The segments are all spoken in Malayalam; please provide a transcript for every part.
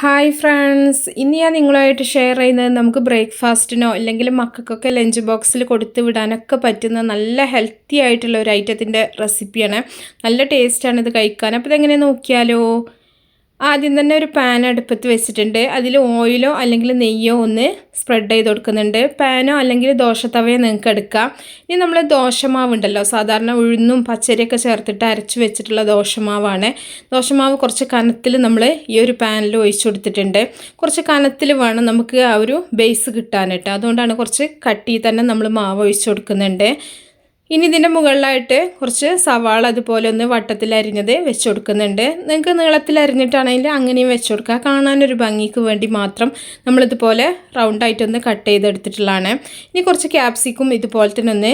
ഹായ് ഫ്രണ്ട്സ്, ഇന്ന് ഞാൻ നിങ്ങളുമായിട്ട് ഷെയർ ചെയ്യുന്നത് നമുക്ക് ബ്രേക്ക്ഫാസ്റ്റിനോ അല്ലെങ്കിൽ മക്കൾക്കൊക്കെ ലഞ്ച് ബോക്സിൽ കൊടുത്ത് വിടാനൊക്കെ പറ്റുന്ന നല്ല ഹെൽത്തി ആയിട്ടുള്ള ഒരു ഐറ്റത്തിൻ്റെ റെസിപ്പിയാണ്. നല്ല ടേസ്റ്റാണ് ഇത് കഴിക്കാൻ. അപ്പോൾ ഇതെങ്ങനെ നോക്കിയാലോ. ആദ്യം തന്നെ ഒരു പാൻ അടുപ്പത്ത് വെച്ചിട്ടുണ്ട്. അതിൽ ഓയിലോ അല്ലെങ്കിൽ നെയ്യോ ഒന്ന് സ്പ്രെഡ് ചെയ്ത് കൊടുക്കുന്നുണ്ട്. പാനോ അല്ലെങ്കിൽ ദോശത്തവയോ നിങ്ങൾക്ക് എടുക്കാം. ഇനി നമ്മൾ ദോശമാവ് ഉണ്ടല്ലോ, സാധാരണ ഉഴുന്നും പച്ചരിയൊക്കെ ചേർത്തിട്ട് അരച്ച് വെച്ചിട്ടുള്ള ദോശമാവാണ്. ദോശമാവ് കുറച്ച് കനത്തിൽ നമ്മൾ ഈ ഒരു പാനിൽ ഒഴിച്ചു കൊടുത്തിട്ടുണ്ട്. കുറച്ച് കനത്തിൽ വേണം നമുക്ക് ആ ഒരു ബേസ് കിട്ടാനായിട്ട്. അതുകൊണ്ടാണ് കുറച്ച് കട്ടി തന്നെ നമ്മൾ മാവ് ഒഴിച്ചു കൊടുക്കുന്നുണ്ട്. ഇനി ഇതിൻ്റെ മുകളിലായിട്ട് കുറച്ച് സവാള അതുപോലെ ഒന്ന് വട്ടത്തിൽ അരിഞ്ഞത് വെച്ച് കൊടുക്കുന്നുണ്ട്. നിങ്ങൾക്ക് നീളത്തിൽ അരിഞ്ഞിട്ടാണെങ്കിൽ അങ്ങനെയും വെച്ച് കൊടുക്കുക. കാണാനൊരു ഭംഗിക്ക് വേണ്ടി മാത്രം നമ്മളിതുപോലെ റൗണ്ടായിട്ടൊന്ന് കട്ട് ചെയ്തെടുത്തിട്ടുള്ളതാണ്. ഇനി കുറച്ച് ക്യാപ്സിക്കും ഇതുപോലെ തന്നെ ഒന്ന്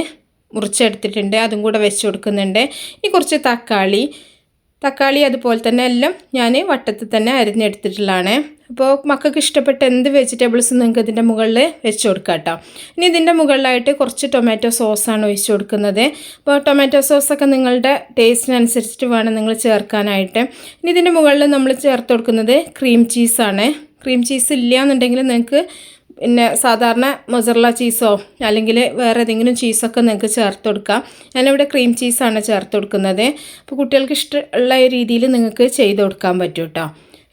മുറിച്ചെടുത്തിട്ടുണ്ട്, അതും കൂടെ വെച്ച് കൊടുക്കുന്നുണ്ട്. ഇനി കുറച്ച് തക്കാളി അതുപോലെ തന്നെ എല്ലാം ഞാൻ വട്ടത്തിൽ തന്നെ അരിഞ്ഞെടുത്തിട്ടുള്ളതാണ്. അപ്പോൾ മക്കൾക്ക് ഇഷ്ടപ്പെട്ട എന്ത് വെജിറ്റബിൾസ് നിങ്ങൾക്ക് ഇതിൻ്റെ മുകളിൽ വെച്ച് കൊടുക്കാം കേട്ടോ. ഇനി ഇതിൻ്റെ മുകളിലായിട്ട് കുറച്ച് ടൊമാറ്റോ സോസാണ് ഒഴിച്ച് കൊടുക്കുന്നത്. അപ്പോൾ ടൊമാറ്റോ സോസൊക്കെ നിങ്ങളുടെ ടേസ്റ്റിനനുസരിച്ചിട്ട് വേണം നിങ്ങൾ ചേർക്കാനായിട്ട്. ഇനി ഇതിൻ്റെ മുകളിൽ നമ്മൾ ചേർത്ത് കൊടുക്കുന്നത് ക്രീം ചീസാണ്. ക്രീം ചീസ് ഇല്ല എന്നുണ്ടെങ്കിൽ നിങ്ങൾക്ക് പിന്നെ സാധാരണ മൊസറല്ല ചീസോ അല്ലെങ്കിൽ വേറെ ഏതെങ്കിലും ചീസൊക്കെ നിങ്ങൾക്ക് ചേർത്ത് കൊടുക്കാം. ഞാനിവിടെ ക്രീം ചീസാണ് ചേർത്ത് കൊടുക്കുന്നത്. അപ്പോൾ കുട്ടികൾക്ക് ഇഷ്ടമുള്ള രീതിയിൽ നിങ്ങൾക്ക് ചെയ്ത് കൊടുക്കാൻ പറ്റും കേട്ടോ.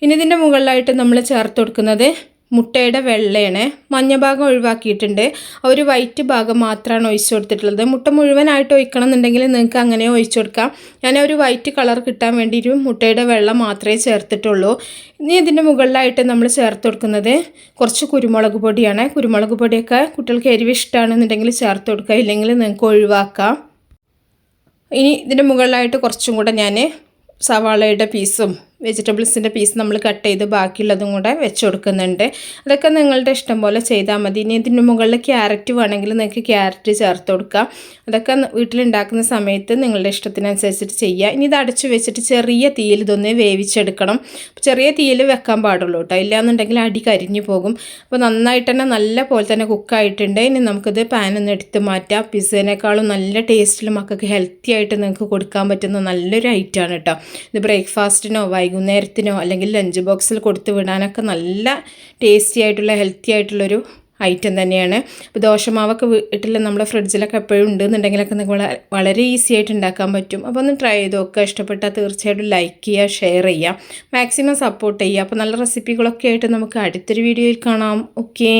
ഇനി ഇതിൻ്റെ മുകളിലായിട്ട് നമ്മൾ ചേർത്ത് കൊടുക്കുന്നത് മുട്ടയുടെ വെള്ളയാണ്. മഞ്ഞ ഭാഗം ഒഴിവാക്കിയിട്ടുണ്ട്. ഒരു വൈറ്റ് ഭാഗം മാത്രമാണ് ഒഴിച്ചു കൊടുത്തിട്ടുള്ളത്. മുട്ട മുഴുവനായിട്ട് ഒഴിക്കണം എന്നുണ്ടെങ്കിൽ നിങ്ങൾക്ക് അങ്ങനെ ഒഴിച്ചു കൊടുക്കാം. ഞാൻ ഒരു വൈറ്റ് കളർ കിട്ടാൻ വേണ്ടിയിട്ട് മുട്ടയുടെ വെള്ള മാത്രമേ ചേർത്തിട്ടുള്ളൂ. ഇനി ഇതിൻ്റെ മുകളിലായിട്ട് നമ്മൾ ചേർത്ത് കൊടുക്കുന്നത് കുറച്ച് കുരുമുളക് പൊടിയാണ്. കുരുമുളക് പൊടിയൊക്കെ കുട്ടികൾക്ക് എരിവ് ഇഷ്ടമാണെന്നുണ്ടെങ്കിൽ ചേർത്ത് കൊടുക്കുക, ഇല്ലെങ്കിൽ നിങ്ങൾക്ക് ഒഴിവാക്കാം. ഇനി ഇതിൻ്റെ മുകളിലായിട്ട് കുറച്ചും കൂടെ ഞാൻ സവാളയുടെ പീസും വെജിറ്റബിൾസിൻ്റെ പീസ് നമ്മൾ കട്ട് ചെയ്ത് ബാക്കിയുള്ളതും കൂടെ വെച്ച് കൊടുക്കുന്നുണ്ട്. അതൊക്കെ നിങ്ങളുടെ ഇഷ്ടം പോലെ ചെയ്താൽ മതി. ഇനി ഇതിന് മുകളിൽ ക്യാരറ്റ് വേണമെങ്കിൽ നിങ്ങൾക്ക് ക്യാരറ്റ് ചേർത്ത് കൊടുക്കാം. അതൊക്കെ വീട്ടിലുണ്ടാക്കുന്ന സമയത്ത് നിങ്ങളുടെ ഇഷ്ടത്തിനനുസരിച്ചിട്ട് ചെയ്യുക. ഇനി ഇത് അടച്ചു വെച്ചിട്ട് ചെറിയ തീയിൽ ഇതൊന്ന് വേവിച്ചെടുക്കണം. ചെറിയ തീയിൽ വെക്കാൻ പാടുള്ളൂ കേട്ടോ, ഇല്ലയെന്നുണ്ടെങ്കിൽ അടി കരിഞ്ഞു പോകും. അപ്പോൾ നന്നായിട്ട് തന്നെ നല്ല പോലെ തന്നെ കുക്കായിട്ടുണ്ട്. ഇനി നമുക്കിത് പാനൊന്ന് എടുത്ത് മാറ്റാം. പിസ്സേനേക്കാളും നല്ല ടേസ്റ്റിൽ മക്കൾക്ക് ഹെൽത്തി ആയിട്ട് നിങ്ങൾക്ക് കൊടുക്കാൻ പറ്റുന്ന നല്ലൊരു ഐറ്റമാണ് കേട്ടോ. ഇത് ബ്രേക്ക്ഫാസ്റ്റിനോ വൈകുന്നേരത്തിനോ അല്ലെങ്കിൽ ലഞ്ച് ബോക്സിൽ കൊടുത്ത് വിടാനൊക്കെ നല്ല ടേസ്റ്റി ആയിട്ടുള്ള ഹെൽത്തി ആയിട്ടുള്ളൊരു ഐറ്റം തന്നെയാണ്. അപ്പോൾ ദോശമാവൊക്കെ വീട്ടിൽ നമ്മുടെ ഫ്രിഡ്ജിലൊക്കെ എപ്പോഴും ഉണ്ടെന്നുണ്ടെങ്കിലൊക്കെ നിങ്ങൾക്ക് വളരെ ഈസി ആയിട്ട് ഉണ്ടാക്കാൻ പറ്റും. അപ്പോൾ ഒന്ന് ട്രൈ ചെയ്ത് നോക്കുക. ഇഷ്ടപ്പെട്ടാൽ തീർച്ചയായിട്ടും ലൈക്ക് ചെയ്യുക, ഷെയർ ചെയ്യുക, മാക്സിമം സപ്പോർട്ട് ചെയ്യുക. അപ്പോൾ നല്ല റെസിപ്പികളൊക്കെ ആയിട്ട് നമുക്ക് അടുത്തൊരു വീഡിയോയിൽ കാണാം. ഓക്കേ.